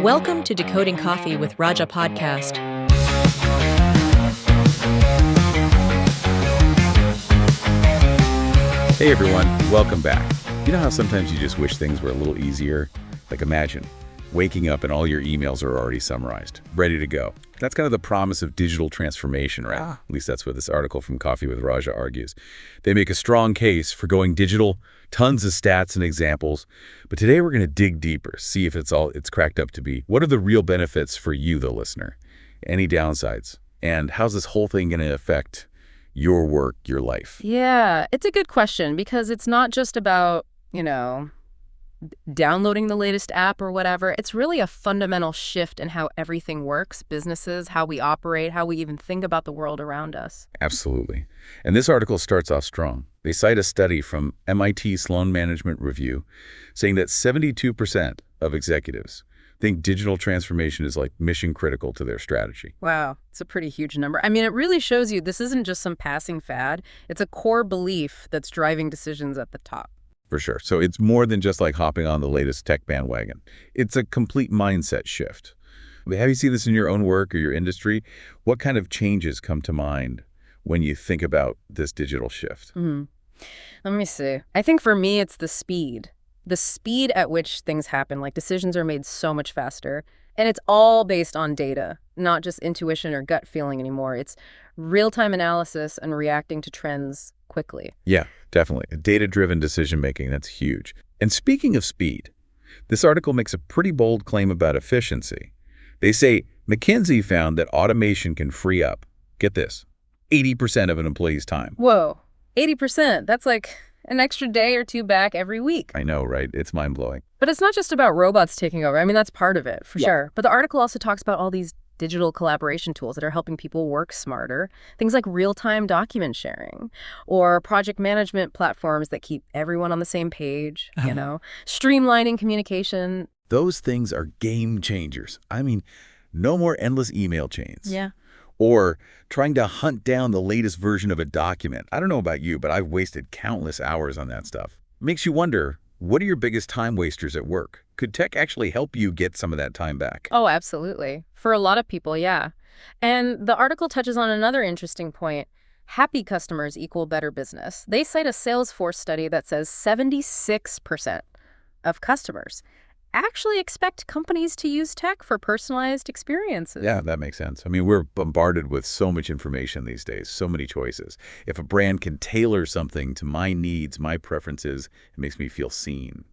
Welcome to Decoding Coffee with Raja podcast. Hey everyone, welcome back. You know how sometimes you just wish things were a little easier? Like imagine waking up and all your emails are already summarized, ready to go. That's kind of the promise of digital transformation, right? At least that's what this article from Coffee with Raja argues. They make a strong case for going digital, tons of stats and examples. But today we're going to dig deeper, see if it's cracked up to be. What are the real benefits for you, the listener? Any downsides? And how's this whole thing going to affect your work, your life? Yeah, it's a good question because it's not just about, downloading the latest app or whatever. It's really a fundamental shift in how everything works, businesses, how we operate, how we even think about the world around us. Absolutely. And this article starts off strong. They cite a study from MIT Sloan Management Review saying that 72% of executives think digital transformation is like mission critical to their strategy. Wow, it's a pretty huge number. I mean, it really shows you this isn't just some passing fad. It's a core belief that's driving decisions at the top. For sure. So it's more than just like hopping on the latest tech bandwagon. It's a complete mindset shift. Have you seen this in your own work or your industry? What kind of changes come to mind when you think about this digital shift? Let me see. I think for me, it's the speed. The speed at which things happen, like decisions are made so much faster. And it's all based on data, not just intuition or gut feeling anymore. It's real-time analysis and reacting to trends quickly. Yeah, definitely. Data-driven decision-making, that's huge. And speaking of speed, this article makes a pretty bold claim about efficiency. They say McKinsey found that automation can free up, get this, 80% of an employee's time. Whoa, 80%. That's like an extra day or two back every week. I know, right? It's mind-blowing. But it's not just about robots taking over. I mean, that's part of it, for sure. But the article also talks about all these digital collaboration tools that are helping people work smarter. Things like real-time document sharing or project management platforms that keep everyone on the same page, streamlining communication. Those things are game changers. I mean, no more endless email chains. Yeah. Or trying to hunt down the latest version of a document. I don't know about you, but I've wasted countless hours on that stuff. Makes you wonder, what are your biggest time wasters at work? Could tech actually help you get some of that time back? Oh, absolutely. For a lot of people, yeah. And the article touches on another interesting point. Happy customers equal better business. They cite a Salesforce study that says 76% of customers actually expect companies to use tech for personalized experiences. Yeah, that makes sense. I mean, we're bombarded with so much information these days, so many choices. If a brand can tailor something to my needs, my preferences, it makes me feel seen,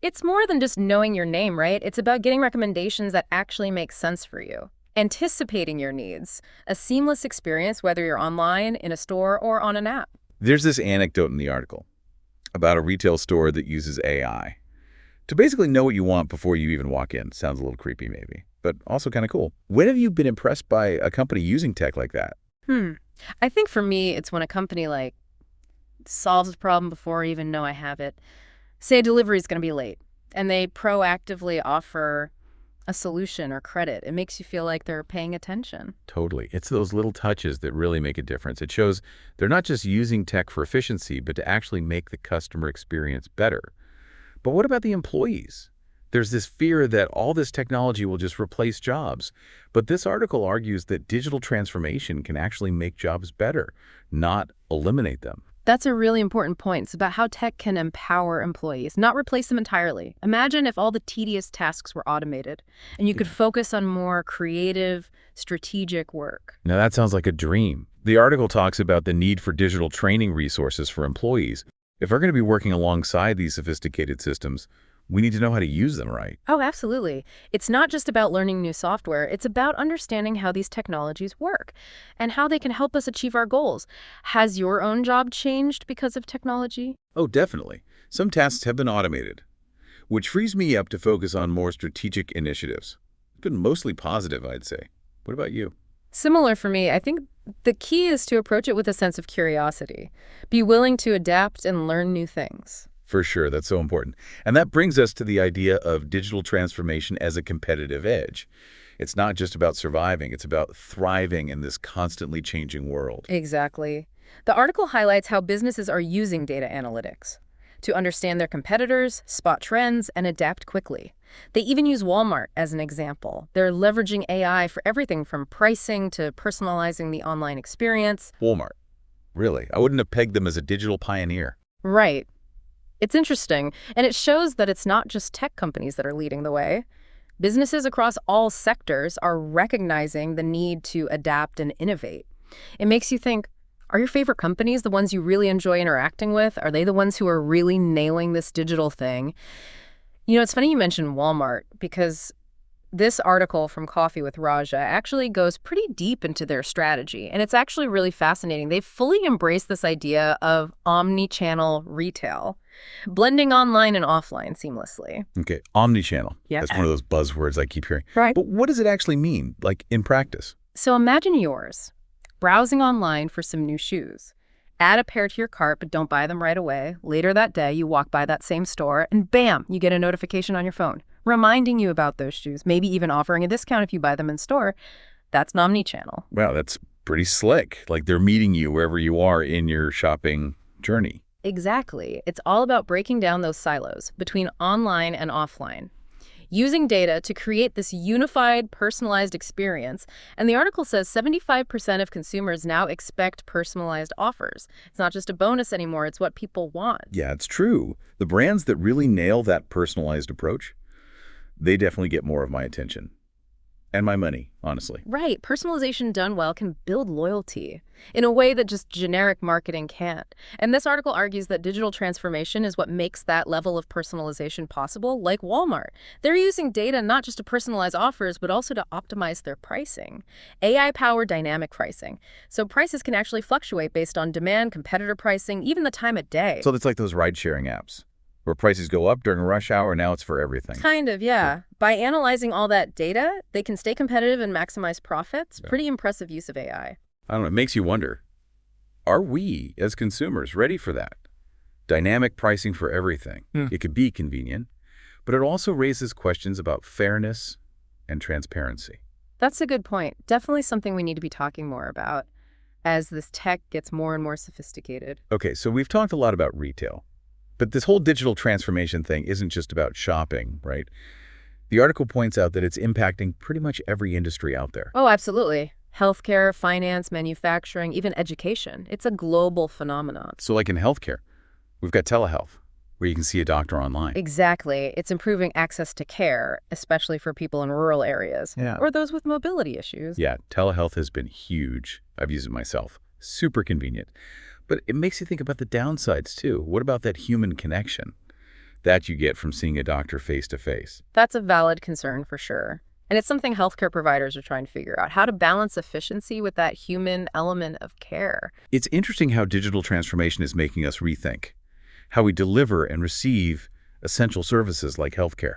It's more than just knowing your name, right? It's about getting recommendations that actually make sense for you. Anticipating your needs. A seamless experience, whether you're online, in a store, or on an app. There's this anecdote in the article about a retail store that uses AI to basically know what you want before you even walk in. Sounds a little creepy maybe, but also kind of cool. When have you been impressed by a company using tech like that? I think for me, it's when a company solves a problem before I even know I have it. Say a delivery is going to be late, and they proactively offer a solution or credit. It makes you feel like they're paying attention. Totally. It's those little touches that really make a difference. It shows they're not just using tech for efficiency, but to actually make the customer experience better. But what about the employees? There's this fear that all this technology will just replace jobs. But this article argues that digital transformation can actually make jobs better, not eliminate them. That's a really important point. It's about how tech can empower employees, not replace them entirely. Imagine if all the tedious tasks were automated and you could focus on more creative, strategic work. Now that sounds like a dream. The article talks about the need for digital training resources for employees. If we're going to be working alongside these sophisticated systems, we need to know how to use them right. Oh, absolutely. It's not just about learning new software. It's about understanding how these technologies work and how they can help us achieve our goals. Has your own job changed because of technology? Oh, definitely. Some tasks have been automated, which frees me up to focus on more strategic initiatives. It's been mostly positive, I'd say. What about you? Similar for me. I think the key is to approach it with a sense of curiosity. Be willing to adapt and learn new things. For sure, that's so important. And that brings us to the idea of digital transformation as a competitive edge. It's not just about surviving, it's about thriving in this constantly changing world. Exactly. The article highlights how businesses are using data analytics to understand their competitors, spot trends, and adapt quickly. They even use Walmart as an example. They're leveraging AI for everything from pricing to personalizing the online experience. Walmart. Really? I wouldn't have pegged them as a digital pioneer. Right. It's interesting, and it shows that it's not just tech companies that are leading the way. Businesses across all sectors are recognizing the need to adapt and innovate. It makes you think, are your favorite companies the ones you really enjoy interacting with? Are they the ones who are really nailing this digital thing? It's funny you mentioned Walmart because this article from Coffee with Raja actually goes pretty deep into their strategy, and it's actually really fascinating. They've fully embraced this idea of omnichannel retail, blending online and offline seamlessly. Okay, omnichannel. Yeah. That's one of those buzzwords I keep hearing. Right. But what does it actually mean, like in practice? So imagine yours, browsing online for some new shoes. Add a pair to your cart, but don't buy them right away. Later that day, you walk by that same store, and bam, you get a notification on your phone, reminding you about those shoes, maybe even offering a discount if you buy them in store. That's an omnichannel. Wow, that's pretty slick. Like they're meeting you wherever you are in your shopping journey. Exactly. It's all about breaking down those silos between online and offline, using data to create this unified, personalized experience. And the article says 75% of consumers now expect personalized offers. It's not just a bonus anymore, it's what people want. Yeah, it's true. The brands that really nail that personalized approach, they definitely get more of my attention. And my money, honestly. Right. Personalization done well can build loyalty in a way that just generic marketing can't. And this article argues that digital transformation is what makes that level of personalization possible, like Walmart. They're using data not just to personalize offers, but also to optimize their pricing. AI-powered dynamic pricing. So prices can actually fluctuate based on demand, competitor pricing, even the time of day. So it's like those ride-sharing apps, where prices go up during rush hour, now it's for everything. Kind of, yeah. By analyzing all that data, they can stay competitive and maximize profits. Pretty impressive use of AI. I don't know, it makes you wonder, are we, as consumers, ready for that? Dynamic pricing for everything. It could be convenient, but it also raises questions about fairness and transparency. That's a good point. Definitely something we need to be talking more about as this tech gets more and more sophisticated. Okay, so we've talked a lot about retail. But this whole digital transformation thing isn't just about shopping, right? The article points out that it's impacting pretty much every industry out there. Oh, absolutely. Healthcare, finance, manufacturing, even education. It's a global phenomenon. So like in healthcare, we've got telehealth, where you can see a doctor online. Exactly. It's improving access to care, especially for people in rural areas. Yeah. Or those with mobility issues. Yeah, telehealth has been huge. I've used it myself. Super convenient. But it makes you think about the downsides, too. What about that human connection that you get from seeing a doctor face-to-face? That's a valid concern for sure. And it's something healthcare providers are trying to figure out, how to balance efficiency with that human element of care. It's interesting how digital transformation is making us rethink how we deliver and receive essential services like healthcare.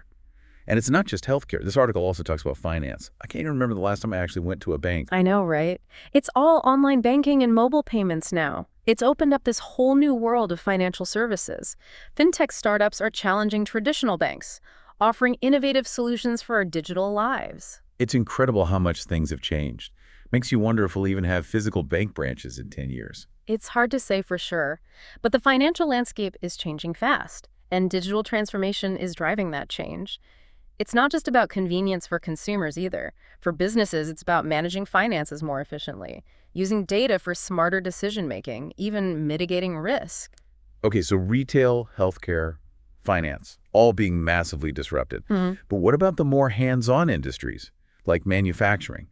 And it's not just healthcare. This article also talks about finance. I can't even remember the last time I actually went to a bank. I know, right? It's all online banking and mobile payments now. It's opened up this whole new world of financial services. Fintech startups are challenging traditional banks, offering innovative solutions for our digital lives. It's incredible how much things have changed. Makes you wonder if we'll even have physical bank branches in 10 years. It's hard to say for sure, but the financial landscape is changing fast, and digital transformation is driving that change. It's not just about convenience for consumers either. For businesses, it's about managing finances more efficiently, using data for smarter decision-making, even mitigating risk. Okay, so retail, healthcare, finance, all being massively disrupted. But what about the more hands-on industries, like manufacturing?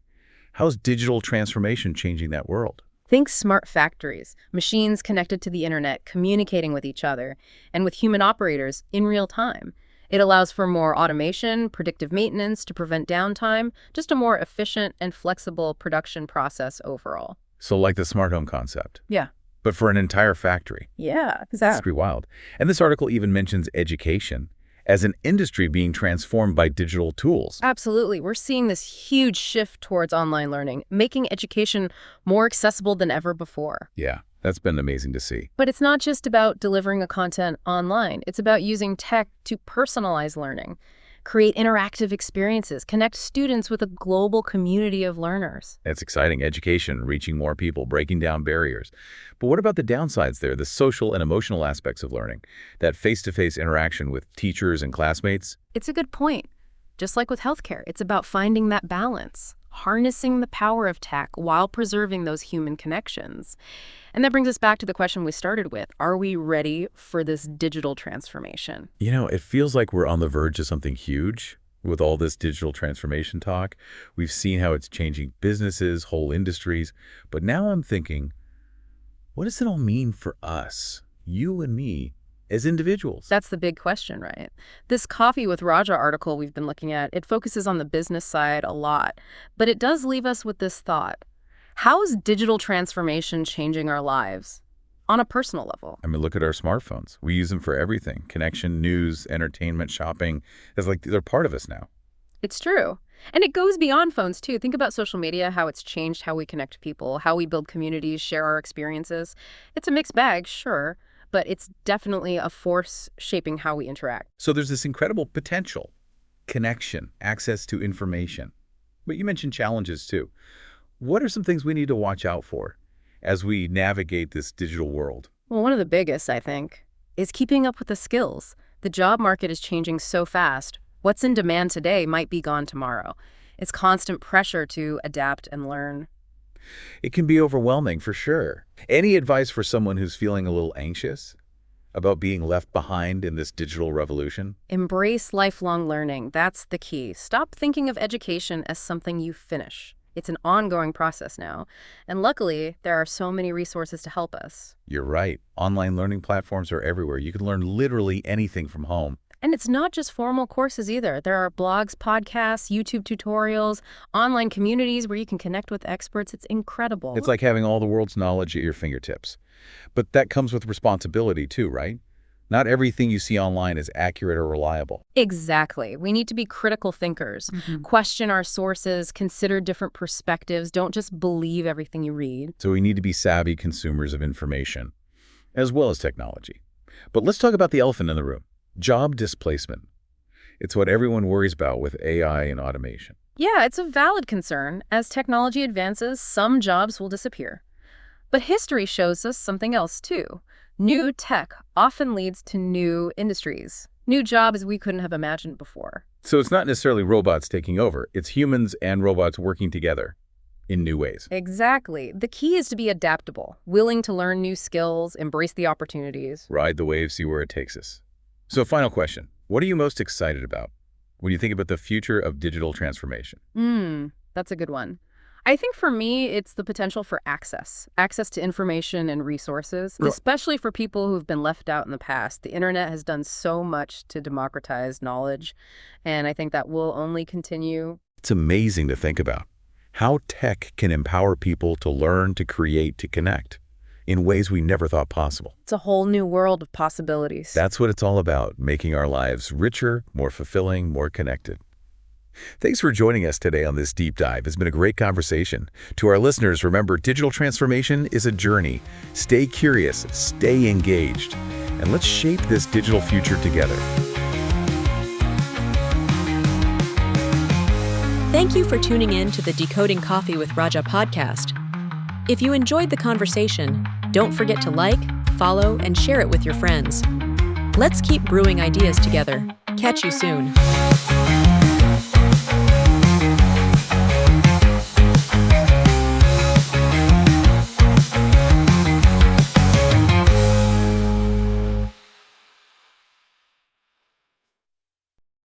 How's digital transformation changing that world? Think smart factories, machines connected to the internet, communicating with each other, and with human operators in real time. It allows for more automation, predictive maintenance to prevent downtime, just a more efficient and flexible production process overall. So like the smart home concept. Yeah. But for an entire factory. Yeah, It's pretty wild. And this article even mentions education as an industry being transformed by digital tools. Absolutely. We're seeing this huge shift towards online learning, making education more accessible than ever before. Yeah, that's been amazing to see. But it's not just about delivering a content online. It's about using tech to personalize learning. create interactive experiences, connect students with a global community of learners. That's exciting. Education, reaching more people, breaking down barriers. But what about the downsides there, the social and emotional aspects of learning? That face-to-face interaction with teachers and classmates? It's a good point. Just like with healthcare, it's about finding that balance, harnessing the power of tech while preserving those human connections. And that brings us back to the question we started with. Are we ready for this digital transformation? You know, it feels like we're on the verge of something huge with all this digital transformation talk. We've seen how it's changing businesses, whole industries. But now I'm thinking, what does it all mean for us, you and me, as individuals? That's the big question, right? This Coffee with Raja article we've been looking at, it focuses on the business side a lot, but it does leave us with this thought. How is digital transformation changing our lives on a personal level? I mean, look at our smartphones. We use them for everything. Connection, news, entertainment, shopping. It's like they're part of us now. It's true. And it goes beyond phones, too. Think about social media, how it's changed how we connect to people, how we build communities, share our experiences. It's a mixed bag, sure, but it's definitely a force shaping how we interact. So there's this incredible potential, connection, access to information. But you mentioned challenges, too. What are some things we need to watch out for as we navigate this digital world? Well, one of the biggest, I think, is keeping up with the skills. The job market is changing so fast. What's in demand today might be gone tomorrow. It's constant pressure to adapt and learn. It can be overwhelming, for sure. Any advice for someone who's feeling a little anxious about being left behind in this digital revolution? Embrace lifelong learning. That's the key. Stop thinking of education as something you finish. It's an ongoing process now. And luckily, there are so many resources to help us. You're right. Online learning platforms are everywhere. You can learn literally anything from home. And it's not just formal courses either. There are blogs, podcasts, YouTube tutorials, online communities where you can connect with experts. It's incredible. It's like having all the world's knowledge at your fingertips. But that comes with responsibility too, right? Not everything you see online is accurate or reliable. Exactly. We need to be critical thinkers, question our sources, consider different perspectives. Don't just believe everything you read. So we need to be savvy consumers of information, as well as technology. But let's talk about the elephant in the room, job displacement. It's what everyone worries about with AI and automation. Yeah, it's a valid concern. As technology advances, some jobs will disappear. But history shows us something else too. New tech often leads to new industries, new jobs we couldn't have imagined before. So it's not necessarily robots taking over. It's humans and robots working together in new ways. Exactly. The key is to be adaptable, willing to learn new skills, embrace the opportunities. Ride the wave, see where it takes us. So final question. What are you most excited about when you think about the future of digital transformation? That's a good one. I think for me, it's the potential for access to information and resources, especially for people who've been left out in the past. The internet has done so much to democratize knowledge, and I think that will only continue. It's amazing to think about how tech can empower people to learn, to create, to connect in ways we never thought possible. It's a whole new world of possibilities. That's what it's all about, making our lives richer, more fulfilling, more connected. Thanks for joining us today on this deep dive. It's been a great conversation. To our listeners, remember, digital transformation is a journey. Stay curious, stay engaged, and let's shape this digital future together. Thank you for tuning in to the Decoding Coffee with Raja podcast. If you enjoyed the conversation, don't forget to like, follow, and share it with your friends. Let's keep brewing ideas together. Catch you soon.